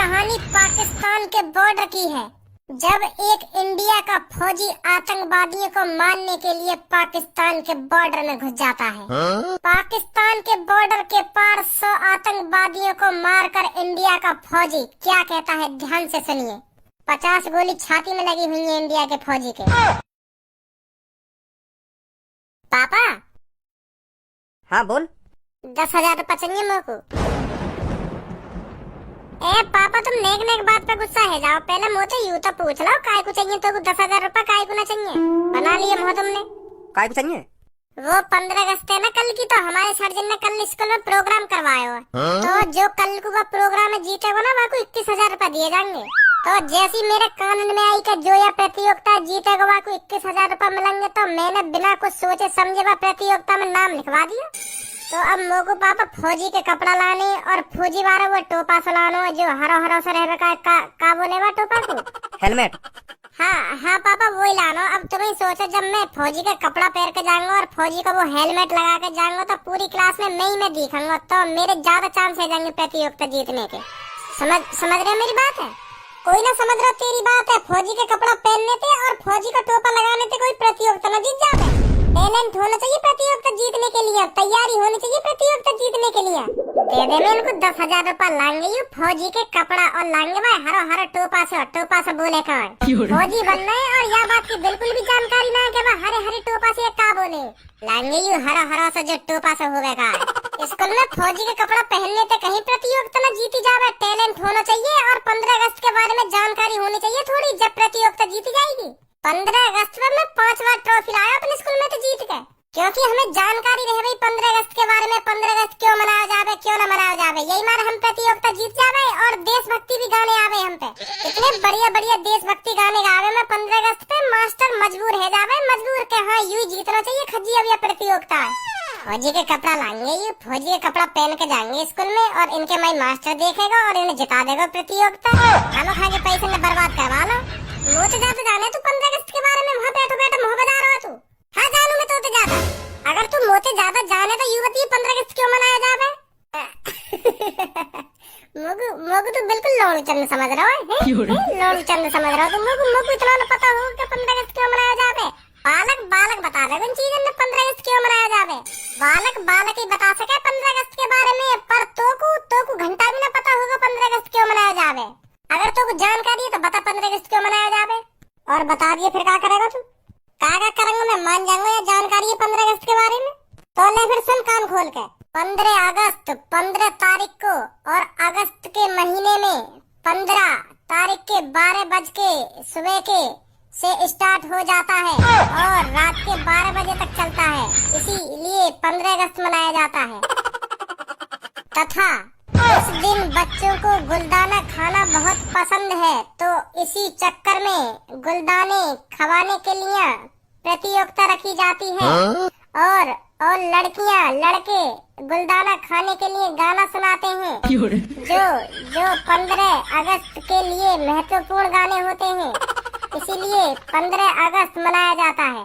कहानी पाकिस्तान के बॉर्डर की है। जब एक इंडिया का फौजी आतंकवादियों को मारने के लिए पाकिस्तान के बॉर्डर में घुस जाता है। पाकिस्तान के बॉर्डर के पार 100 आतंकवादियों को मारकर इंडिया का फौजी क्या कहता है, ध्यान से सुनिए। 50 गोली छाती में लगी हुई है इंडिया के फौजी के। पापा। हाँ बोल। 10,000 रुपया चाहिए मेरे को। ए पापा, तुम नेक बात पे गुस्सा है जाओ। पहले मुझे यूं तो पूछ लो काय को चाहिए, तो 10,000 रुपया काय को ना चाहिए। बना लिए मुँह तुमने। काय को चाहिए? वो 15 अगस्त है ना कल की, तो हमारे सर्जन ने कल स्कूल में प्रोग्राम करवाया है। तो जो कल को वो प्रोग्राम जीतेगा ना, वहाँ को 21,000 रुपया दिए जाएंगे। तो जैसी मेरे कान में आई कि जो यह प्रतियोगिता जीतेगा वहाँ को 21,000 रुपया मिलेंगे, तो मैंने बिना कुछ सोचे समझे वह प्रतियोगिता में नाम लिखवा दिया। तो अब मोको पापा फौजी के कपड़ा लाने और फौजी वाला वो टोपा सलानो जो हरा से रह का बोले वो टोपा को हेलमेट। हाँ पापा वही लानो। अब तुम्हें सोचो, जब मैं फौजी का कपड़ा पहन के जाऊंगा और फौजी का वो हेलमेट लगा के जाऊंगा, तो पूरी क्लास में मैं ही दिखाऊंगा, तो मेरे ज्यादा चांस है जाएंगे प्रतियोगिता जीतने के। समझ रहे मेरी बात है? कोई ना समझ रहा तेरी बात है। फौजी के कपड़ा पहनने थे और फौजी का टोपा लगाने थे, कोई प्रतियोगिता न जीत जाते। टैलेंट होना चाहिए प्रतियोगिता जीतने के लिए, तैयारी होनी चाहिए प्रतियोगिता जीतने के लिए। दे दे मैं इनको 10,000 रुपया लाएंगे यू फौजी के कपड़ा और लाएंगे भाई हरा टोपा से बोले कौन फौजी बनना है। और यह बात की बिल्कुल भी जानकारी ना है कि वह हरे टोपा से क्या बोले। लाएंगे यू हरा से जो टोपा से होगा का। स्कूल में फौजी के कपड़ा पहनने थे, कहीं प्रतियोगिता न जीती जावे। टैलेंट होना चाहिए और 15 अगस्त के बारे में जानकारी होनी चाहिए थोड़ी, जब प्रतियोगिता जीती जाएगी। 15 अगस्त में मैं 5 बार ट्रॉफी लाया अपने स्कूल में, तो जीत गए। क्योंकि हमें जानकारी रहे भाई 15 अगस्त के बारे में, 15 अगस्त क्यों मनाया जावे, क्यों न मनाया जावे। यही मार हम प्रतियोगिता जीत जावे और देशभक्ति भी गाने आवे हम पे। इतने बढ़िया देशभक्ति गाने गावे में 15 अगस्त पे मास्टर मजबूर है जावे, मजबूर के हाँ यूं जीतना चाहिए खजी। अब यह प्रतियोगिता है, फौजी के कपड़ा लाएंगे, ये फौजी के कपड़ा पहन के जाएंगे स्कूल में और इनके माई मास्टर देखेगा और इन्हें जिता देगा प्रतियोगिता। हम खा के पैसे में बर्बाद करवा लो। मुझे जाते जाने तू 15 अगस्त के बारे में वहाँ बैठो मुँह बजा रहा है तू। हाँ जानू मैं तो जाता। अगर तू मोते ज्यादा जाने तो युवती 15 अगस्त क्यों मनाया जावे? मोगु तो बिल्कुल लोलू चंद समझ रहा है। लोलू चंद समझ रहा हो तो मोगु इतना न पता हो कि 15 अगस्त क्यों मनाया जावे। बालक बता दे उन चीजों में 15 अगस्त क्यों मनाया जावे। बालक ही बता सके 15 अगस्त के बारे में, पर तो को घंटा भी न पता होगा 15 अगस्त क्यों मनाया जावे। अगर तो कुछ जानकारी है तो बता 15 अगस्त क्यों मनाया जावे, और बता दिए फिर क्या करेगा तू? क्या करेंगे मैं मान जाऊंगा या जानकारी है 15 अगस्त के बारे में। तो ले फिर सुन कान खोल के। 15 अगस्त 15 तारीख को और अगस्त के महीने में 15 तारीख के 12 बज के सुबह के से स्टार्ट हो जाता है और रात के 12 बजे तक चलता है। इसीलिए 15 अगस्त मनाया जाता है। तथा उस दिन बच्चों को गुलदाना खाना बहुत पसंद है, तो इसी चक्कर में गुलदाने खवाने के लिए प्रतियोगिता रखी जाती है। और लड़कियां लड़के गुलदाना खाने के लिए गाना सुनाते हैं, जो 15 अगस्त के लिए महत्वपूर्ण गाने होते हैं। इसीलिए 15 अगस्त मनाया जाता है।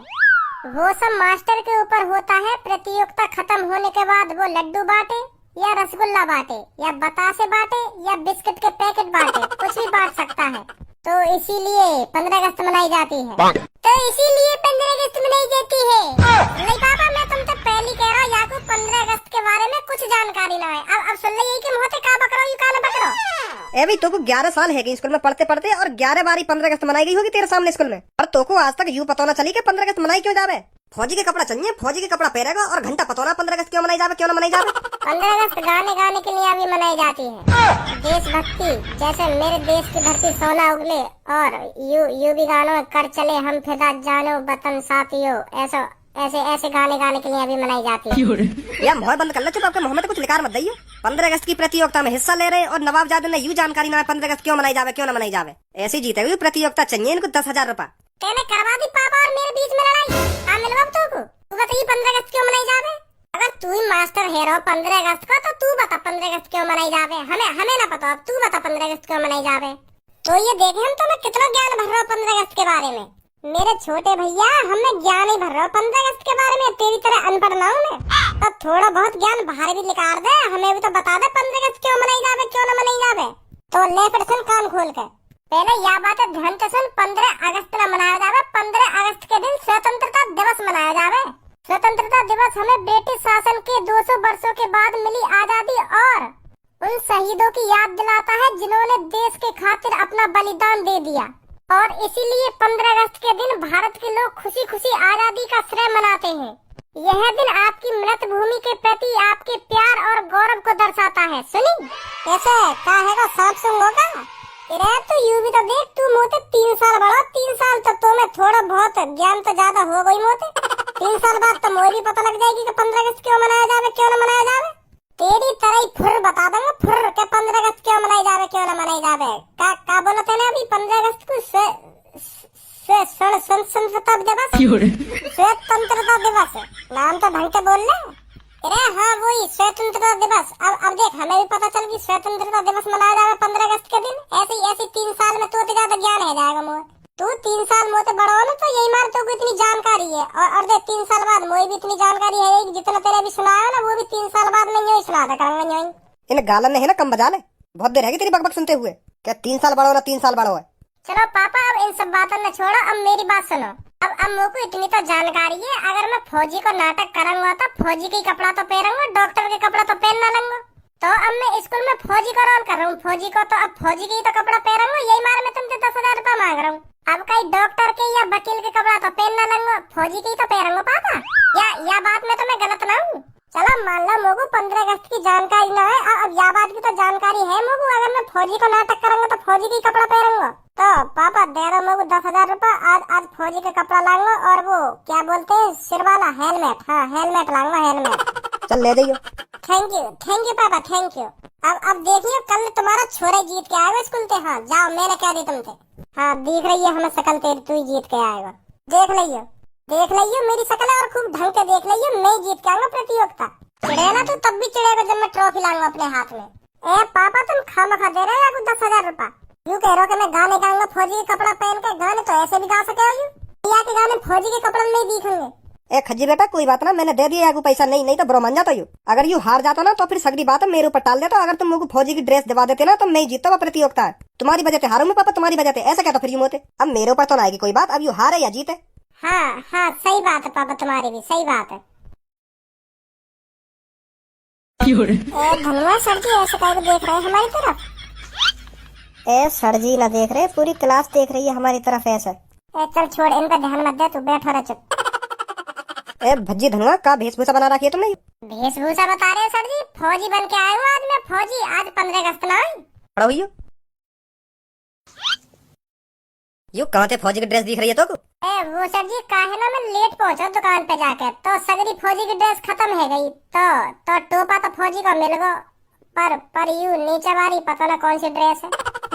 वो सब मास्टर के ऊपर होता है। प्रतियोगिता खत्म होने के बाद वो लड्डू बांटे या रसगुल्ला बांटे या बतासे बांटे या बिस्किट के पैकेट बांटे, कुछ भी बांट सकता है। तो इसीलिए 15 अगस्त मनाई जाती है। तो इसीलिए 15 अगस्त मनाई जाती है। नहीं पापा, मैं तुमसे पहले कह रहा हूँ या को 15 अगस्त के बारे में कुछ जानकारी ना है। अब सुन ले यही कि मुँह से का बकरो यू का न बकरो। ए भाई तो को 11 साल है स्कूल में पढ़ते और 11 बारी 15 अगस्त मनाई गई होगी तेरे सामने स्कूल में, और तो को आज तक यूं पता ना चली कि 15 अगस्त मनाई क्यों जावे। फौजी के कपड़ा चाहिए, फौजी के कपड़ा पहनेगा और घंटा पता ना 15 अगस्त क्यों मनाई जावे, क्यों ना मनाई जावे। 15 अगस्त गाने के लिए अभी मनाई जाती है। देशभक्ति जैसे मेरे देश की धरती सोना उगले और यू भी गानो कर चले हम फिदा जानो वतन साथियों, ऐसे गाने के लिए अभी मनाई जाती है। या मुँह बंद कर ले चुप, आपके मुँह में तो कुछ लिकार मत दइयो। 15 अगस्त की प्रतियोगिता में हिस्सा ले रहे और नवाबजादे ने यूं जानकारी ना है 15 अगस्त क्यों मनाई जावे, क्यों ना मनाई जावे। ऐसी जीते हुई प्रतियोगिता चाहिए इनको 10,000 रुपया। कहने करवा दी पापा और मेरे बीच में लड़ाई। हाँ मिलवा तो को तू बताइए 15 अगस्त क्यों मनाई जावे। अगर तू ही मास्टर है रहो 15 अगस्त का, तो तू बता 15 अगस्त क्यों मनाई जावे। हमें ना पता, अब तू बता 15 अगस्त क्यों मनाई जावे। तो ये देखे हम तुम्हें कितना ज्ञान भर रहा हूँ 15 अगस्त के बारे में। मेरे छोटे भैया हमें ज्ञान ही भर रहा हूँ 15 अगस्त के बारे में, तेरी तरह अनपढ़ ना हूँ मैं। अब थोड़ा बहुत ज्ञान बाहर भी निकाल दे, हमें भी तो बता दे 15 अगस्त क्यों मनाई जावे, क्यों न मनाई जावे। तो ले फिर सुन कान खोल के। पहले यह बात है ध्यान से सुन, 15 अगस्त न मनाया जावे। 15 अगस्त के दिन स्वतंत्रता दिवस मनाया जावे। स्वतंत्रता दिवस हमें ब्रिटिश शासन के 200 वर्षों के बाद मिली आजादी और उन शहीदों की याद दिलाता है जिन्होंने देश के खातिर अपना बलिदान दे दिया। और इसीलिए 15 अगस्त के दिन भारत के लोग खुशी खुशी आजादी का श्रेय मनाते हैं। यह दिन आपकी मृत भूमि के प्रति आपके प्यार और गौरव को दर्शाता है। सुनी कैसे कहेगा सांप सुन होगा। अरे तो यूं भी तो देख, तू मोते 3 साल बड़ा, 3 साल तक तो मैं थोड़ा बहुत ज्ञान तो ज्यादा हो गई मोते। 3 साल बाद तो मुझे भी पता लग जाएगी कि 15 अगस्त क्यों मनाया जावे, क्यों न मनाया जावे। तेरी तरह ही फुर बता दूंगा, फुर के 15 अगस्त क्यों मनाई जावे, क्यों न मनाई जावे। का बोला था ना अभी 15 अगस्त को स्वतंत्रता दिवस, स्वतंत्रता दिवस नाम तो ढंग से बोल ले। अरे हाँ वही स्वतंत्रता दिवस। अब देख हमें भी पता चल कि स्वतंत्रता दिवस मनाया जावे 15 अगस्त के दिन। ऐसे 3 साल में तो ज्यादा ज्ञान है जाएगा मोह। तू 3 साल मोते बड़ा हो ना तो यही मार तो इतनी जानकारी है। और देख 3 साल बाद मुझे भी इतनी जानकारी है कि जितना तेरे भी सुनाया ना वो भी 3 साल बाद मैं यूं सुना करूंगा। इन गालन ने है ना कम बजा ले, बहुत देर है तेरी बकबक सुनते हुए। क्या 3 साल बड़ा हो ना 3 साल बड़ा हो। चलो पापा अब इन सब बातों में छोड़ो, अब मेरी बात सुनो। अब मुझको इतनी तो जानकारी है, अगर मैं फौजी को नाटक करूंगा तो फौजी के कपड़ा तो पहनूंगा, डॉक्टर के कपड़ा तो पहन ना लूंगा। तो अब मैं स्कूल में फौजी का रोल कर रहा हूँ, फौजी को तो अब फौजी के ही तो कपड़ा पहनूंगा। यही मार मैं तुमसे 10,000 रुपया मांग रहा हूँ। अब कहीं डॉक्टर के या वकील के कपड़ा तो पहन ना लूंगा, फौजी के ही तो पहनूंगा पापा। या बात में तो मैं गलत ना हूँ। चलो मान लो मोगू 15 अगस्त की जानकारी ना है, अब यह बात की तो जानकारी है मोगू। अगर मैं फौजी को नाटक करूंगा तो फौजी की कपड़ा पहनूंगा। तो पापा दे रहा मोगू 10,000 रुपया। आज फौजी का कपड़ा लाऊंगा और वो क्या बोलते हैं सिर वाला हेलमेट। हाँ हेलमेट लाऊंगा, हेलमेट। चल ले दियो। थैंक यू पापा, थैंक यू। अब देखियो कल तुम्हारा छोरा जीत के आएगा स्कूल से। हाँ जाओ, मैंने कह दी तुमसे। हाँ दिख रही है हमें शकल तेरी, तू ही जीत के आएगा। देख लियो मेरी शकल और खूब ढंग से देख लियो। मैं जीत के आऊंगा प्रतियोगिता। चिड़ेगा तू तब भी चिड़ेगा जब मैं ट्रॉफी लाऊंगा अपने हाथ में। ए पापा तुम खामखा दे रहे हो 10,000 रुपया। यूँ कह रहे हो कि मैं गाने गाऊंगा फौजी के कपड़ा पहन के। गाने तो ऐसे भी गा सके हो या के गाने फौजी के कपड़े में नहीं दिखेंगे। ए खज्जी बेटा कोई बात ना, मैंने दे दिया पैसा। नहीं तो बुरा मान जाता यू। अगर यू हार जाता ना तो फिर सगड़ी बात मेरे ऊपर टाल देता। अगर तुम मुझको फौजी की ड्रेस दिवा देते ना तो मैं जीतता हुआ प्रतियोगिता है। तुम्हारी वजह से हारूं मैं पापा, तुम्हारी वजह से। ऐसा कहता फिर यूं होते। अब मेरे ऊपर तो ना आएगी कोई बात, अब यू हारे या जीते। हाँ सही बात है पापा, तुम्हारी भी सही बात है। धन्यवाद सर जी, ऐसे कहीं देख रहे हैं हमारी तरफ। ए सर जी ना देख रहे, पूरी क्लास देख रही है हमारी तरफ ऐसा। चल छोड़, इनका ध्यान मत दे, तू बैठ रहा चुप। ए भज्जी धनुआ का भेषभूषा बना रखी है तुमने। भेषभूषा बता रहे हो सर जी, फौजी बन के आए हूँ आज मैं। फौजी आज 15 अगस्त ना पढ़ो यू कहाँ थे फौजी की ड्रेस दिख रही है तो। वो सर जी काहे ना मैं लेट पहुंचा दुकान पे जाके, तो सगरी फौजी की ड्रेस खत्म है गई। तो टोपा तो फौजी का मिल गो, पर यू नीचे वाली पता ना कौन सी ड्रेस है।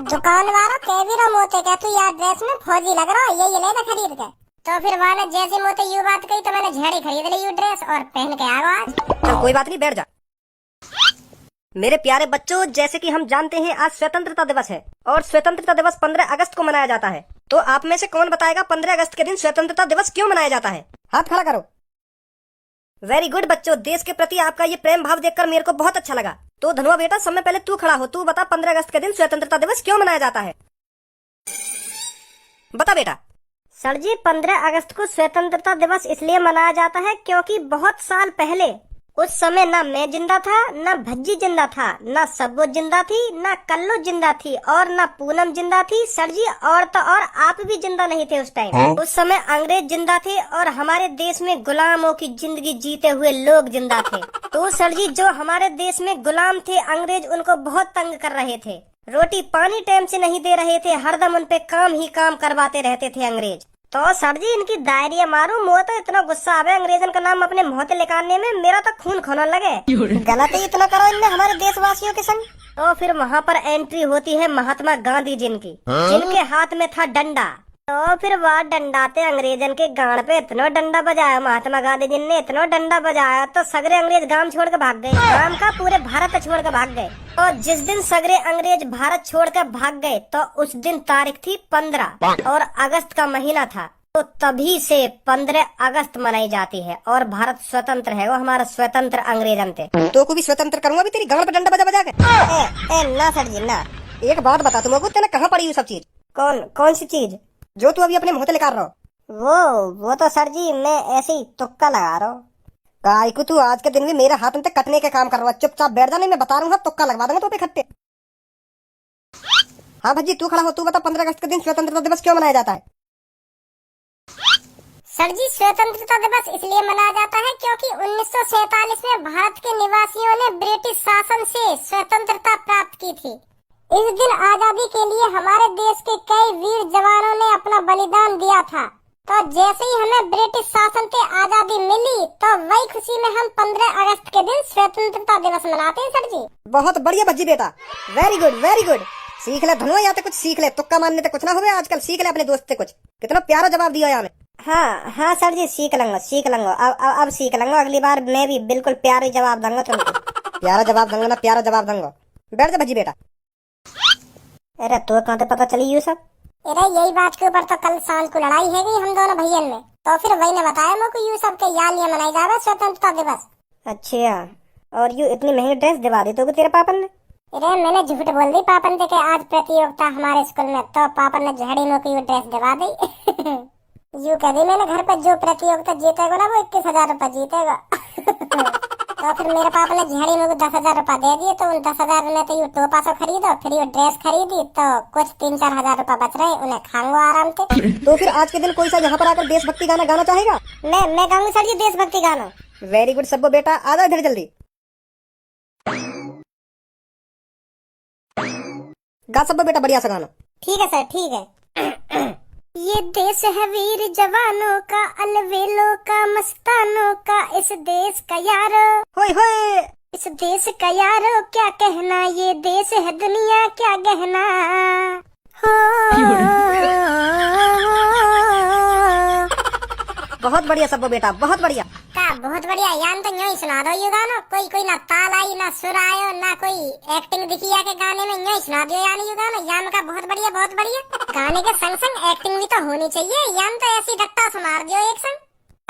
दुकान वाला कह भी रहा मोते क्या तू यार ड्रेस में फौजी लग रहा है, ये ले ना खरीद के। तो फिर वहाँ ने जैसे मोते यू बात कही तो मैंने झड़ी खरीद ली यू ड्रेस और पहन के आ गया आज। चल कोई बात नहीं, बैठ जा। मेरे प्यारे बच्चों, जैसे कि हम जानते हैं आज स्वतंत्रता दिवस है और स्वतंत्रता दिवस 15 अगस्त को मनाया जाता है। तो आप में से कौन बताएगा 15 अगस्त के दिन स्वतंत्रता दिवस क्यों मनाया जाता है? हाथ खड़ा करो। वेरी गुड बच्चों, देश के प्रति आपका ये प्रेम भाव देखकर मेरे को बहुत अच्छा लगा। तो धनुआ बेटा समय पहले तू खड़ा हो, तू बता 15 अगस्त के दिन स्वतंत्रता दिवस क्यों मनाया जाता है? बता बेटा। सर जी 15 अगस्त को स्वतंत्रता दिवस इसलिए मनाया जाता है क्योंकि बहुत साल पहले उस समय ना मैं जिंदा था, ना भज्जी जिंदा था, ना सब्बो जिंदा थी, ना कल्लू जिंदा थी और ना पूनम जिंदा थी। सर जी और तो और आप भी जिंदा नहीं थे उस टाइम। उस समय अंग्रेज जिंदा थे और हमारे देश में गुलामों की जिंदगी जीते हुए लोग जिंदा थे। तो सर जी जो हमारे देश में गुलाम थे अंग्रेज उनको बहुत तंग कर रहे थे, रोटी पानी टाइम से नहीं दे रहे थे, हरदम उन पे काम ही काम करवाते रहते थे अंग्रेज। तो सर जी इनकी डायरिया मारू, मुझे तो इतना गुस्सा आवे अंग्रेजन का नाम अपने मुंह से निकालने में, मेरा तो खून खोने लगे। गलत ही इतना करो इनने हमारे देशवासियों के संग। तो फिर वहाँ पर एंट्री होती है महात्मा गांधी जिनकी, जिनके हाथ में था डंडा। तो फिर वह डंडाते अंग्रेजन के गांड पे इतना डंडा बजाया महात्मा गांधी जी ने, इतना डंडा बजाया तो सगरे अंग्रेज गांव छोड़ के भाग गए। गांव का पूरे भारत छोड़ के भाग गए। और जिस दिन सगरे अंग्रेज भारत छोड़ कर भाग गए तो उस दिन तारीख थी 15 और अगस्त का महीना था। तो तभी से 15 अगस्त मनाई जाती है और भारत स्वतंत्र है, वो हमारा स्वतंत्र अंग्रेजन थे। तो को भी स्वतंत्र करूंगा भी तेरी गांड पे डंडा बजा बजा के। ना सर जी ना, एक बात बता तुमको, तेने कहाँ पड़ी ये सब चीज? कौन कौन सी चीज? जो तू अभी अपने मुंह से निकाल रहा हो। वो तो सर जी मैं ऐसे ही तुक्का लगा रहा हूँ। काय को तू आज के दिन भी मेरे हाथ में तक कटने के काम कर रहा है। चुपचाप बैठ जाने, मैं बता रहा हूँ, तुक्का लगवा दूंगा तो पे खट्टे। हाँ भज्जी तू खड़ा हो, तू बता 15 अगस्त के दिन स्वतंत्रता दिवस क्यों मनाया जाता है? सर जी स्वतंत्रता दिवस इसलिए मनाया जाता है क्योंकि 1947 में भारत के निवासियों ने ब्रिटिश शासन से स्वतंत्रता प्राप्त की थी। इस दिन आजादी के लिए हमारे देश के कई वीर जवानों ने अपना बलिदान दिया था। तो जैसे ही हमें ब्रिटिश शासन से आजादी मिली तो वही खुशी में हम 15 अगस्त के दिन स्वतंत्रता दिवस मनाते हैं सर जी। बहुत बढ़िया भज्जी बेटा, वेरी गुड वेरी गुड। सीख ले धनुआ, यहाँ कुछ सीख ले, तुक्का मारने से कुछ ना हो आजकल। सीख ले अपने दोस्त से कुछ। कितना प्यारा जवाब दिया यार। हाँ सर जी सीख लूंगा। अब सीख लूंगा, अगली बार मैं भी बिल्कुल प्यारा जवाब दूंगा तुमको। प्यारा जवाब दूंगा ना, प्यारा जवाब दूंगा। बैठ जा भज्जी बेटा। अरे तो कहाँ से पता चली ये सब? अरे यही बात के ऊपर तो कल शाम को लड़ाई है गई हम दोनों भैयन में, तो फिर वही ने बताया मुझको यू सब के याद लिए मनाई जावे स्वतंत्रता दिवस। अच्छा, और यू इतनी महंगी ड्रेस दिवा दी तो तेरे पापा ने? अरे मैंने झूठ बोल दी पापन से कि आज प्रतियोगिता हमारे स्कूल में, तो पापन ने झड़ी में कोई ड्रेस दिवा दी। यू कह दी मैंने घर पर जो प्रतियोगिता जीतेगा ना वो 21,000 रुपए जीतेगा। तो फिर मेरे पापा ने झड़ी में 10,000 रुपए दे दिए, तो उन 10,000 में तो यू टोपा सो खरीदो, फिर यू ड्रेस खरीदी, तो कुछ 3-4 हजार रुपए बच रहे, उन्हें खाऊंगा आराम से। तो फिर आज के दिन कोई सा यहाँ पर आकर देशभक्ति गाना गाना चाहेगा? मैं गाऊंगी सर जी देशभक्ति गाना। वेरी गुड सब्बो बेटा, आ जाओ इधर जल्दी। गा सब्बो बेटा बढ़िया सा गाना। ठीक है सर ठीक है। ये देश है वीर जवानों का, अलवेलों का, मस्तानों का, इस देश का यारो, होय होय। इस देश का यारो क्या कहना, ये देश है दुनिया क्या गहना। बहुत बढ़िया सब्बो बेटा, बहुत बढ़िया। बहुत बढ़िया। यान तो यूं ही सुना दो ये गाना, कोई ना ताल आई ना सुर आयो ना कोई एक्टिंग दिखी या के गाने में, यूं ही सुना दियो यानी ये गाना। यान का बहुत बढ़िया बहुत बढ़िया। गाने के संग संग एक्टिंग भी तो होनी चाहिए, यान तो ऐसी डट्टा से मार दियो एक संग।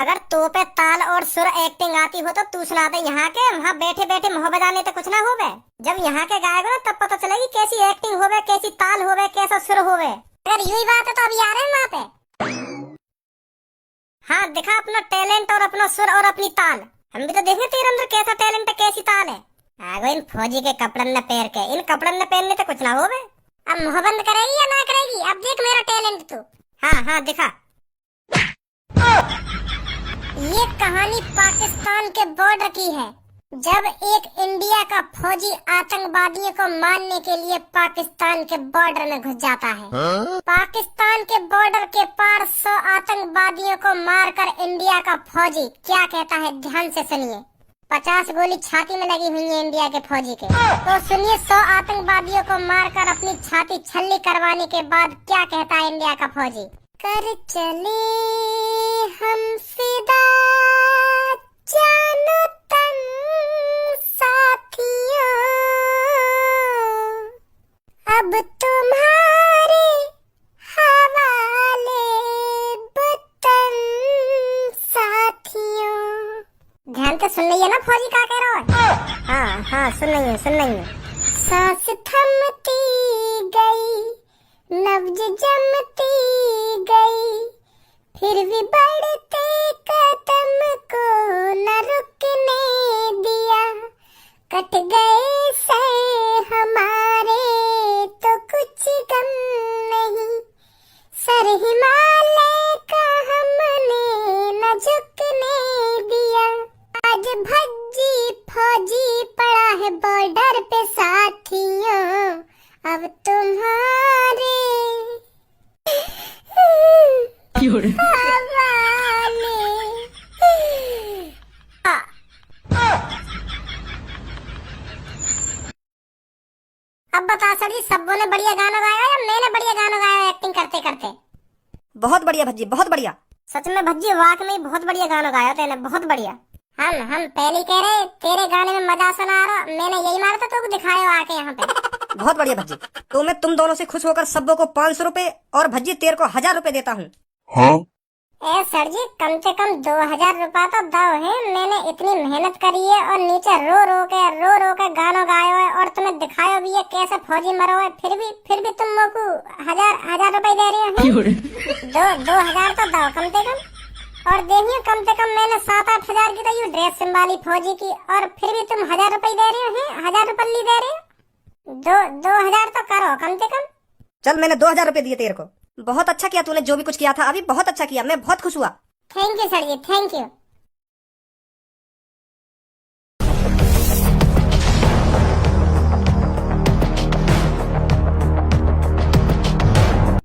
अगर तो पे ताल और सुर एक्टिंग आती हो तो तू सुना दे यहाँ के, वहाँ बैठे बैठे मुँह बजाने तो कुछ ना होवे। जब यहाँ के गाएगा तब पता चलेगी कैसी एक्टिंग होवे, कैसी ताल होवे, कैसा सुर होवे। अगर यही बात है तो अभी आ रहे हैं वहाँ पे। हाँ दिखा अपना टैलेंट और अपना सुर और अपनी ताल, हम भी तो देखें तेरे अंदर कैसा टैलेंट है कैसी ताल है। आगो इन फौजी के कपड़न न पैर के, इन कपड़न न पहनने तो कुछ ना होवे। अब मुँह बंद करेगी या ना करेगी, अब देख मेरा टैलेंट तू। हाँ दिखा। ये कहानी पाकिस्तान के बॉर्डर की है, जब एक इंडिया का फौजी आतंकवादियों को मारने के लिए पाकिस्तान के बॉर्डर में घुस जाता है। पाकिस्तान के बॉर्डर के पार 100 आतंकवादियों को मारकर इंडिया का फौजी क्या कहता है, ध्यान से सुनिए। 50 गोली छाती में लगी हुई है इंडिया के फौजी के, तो सुनिए 100 आतंकवादियों को मारकर अपनी छाती छल्ली करवाने के बाद क्या कहता है इंडिया का फौजी। कर चले हम फिदा जानो तन साथियों, अब तुम्हारे हवाले वतन साथियों। ध्यान से सुन लिया ना फौजी क्या कह रहा है। हाँ सुन रही हूँ। सांस थमती गई, नब्ज जमती गई, फिर भी बढ़ते कदम को न रुकने दिया। कट गए सर हमारे तो कुछ गम नहीं, सर हिमालय का हमने न झुकने दिया। आज भज्जी फौजी पड़ा है बॉर्डर पे साथियों, अब तुम्हारे अब बता सर जी सब्बों ने बढ़िया गाना गाया या मैंने बढ़िया गाना गाया एक्टिंग करते करते? बहुत बढ़िया भज्जी बहुत बढ़िया। सच में भज्जी वाकई में बहुत बढ़िया गाना गाया तेने, बहुत बढ़िया। हम पहले कह रहे तेरे गाने में मजा सुना रहा, मैंने यही मारा था तो दिखाया आके यहाँ पे। बहुत बढ़िया भज्जी। तो मैं तुम दोनों से खुश होकर सब्बो को 500 रुपए और भज्जी तेरे को 1000 रुपए देता हूँ। हाँ? ए सर जी, कम से कम 2000 रुपया तो दो है। मैंने इतनी मेहनत करी है और नीचे रो रो के गानों गायो है और तुम्हें दिखायो भी है कैसे फौजी मरो है, फिर भी तुम मोको हजार रुपए दे रहे हो। 2000 तो दो कम से कम। और देखिए, कम से कम मैंने 7-8 हजार की तो यू ड्रेस संभाली फौजी की, और फिर भी तुम 1000 रुपए दे रहे हो हैं, 1000 रुपये दे रहे हो। 2000 तो करो कम से कम। चल, मैंने 2000 रुपए दिए तेरे को। बहुत अच्छा किया तूने जो भी कुछ किया था अभी, बहुत अच्छा किया, मैं बहुत खुश हुआ। Thank you sir ji, thank you.